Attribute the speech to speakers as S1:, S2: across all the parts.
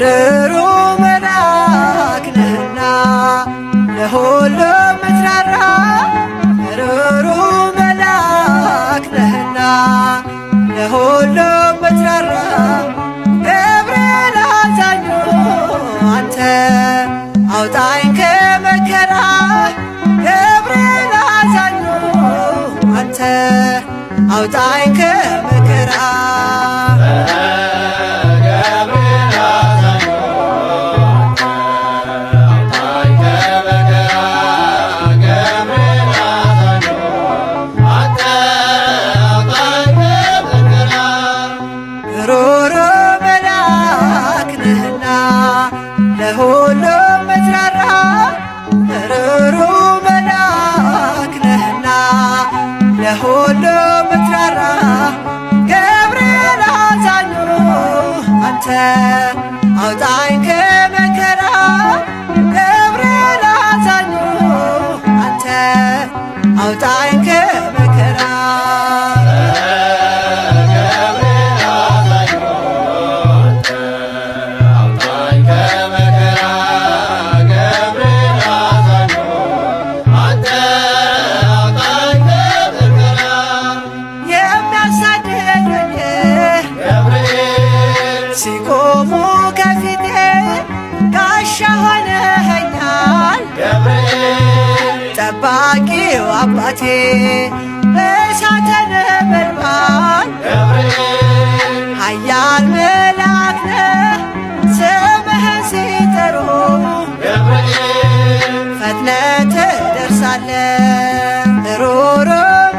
S1: ርሩ መልአክ ነህና ለሁሉ ምትራራ ርሩ መልአክ ነህና ለሁሉ ምትራራ ገብርኤል አዛኙ አንተ አውጣኝ ከመከራ ገብርኤል አዛኙ አንተ አውጣኝ ከመከራ ሩሩ መልአክ ነህና ለሁሉ ምትራራ ሩሩ መልአክ ነህና ለሁሉ ምትራራ ገብርኤል አዛኙ አንተ አውጣኝ ከመከራ ገብርኤል አዛኙ አንተ አውጣኝ ከመከራ ሲቆሙ ከፊቴ ጋሻ ሆነኸኛል ጠባቂው አባቴ በእሳተ ነበልባል ኃያል መልአክ ነህ ስምህን ሲጠሩ ፈጥነህ ትደርሳለህ ሩሩ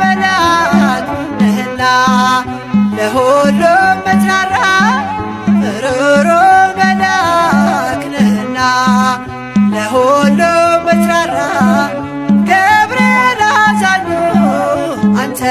S1: መልአክ ነህና ለሁሉ ምትራራ ሩሩ መልአክ ነህና ለሁሉ ምትራራ ገብርኤል አዛኙ አንተ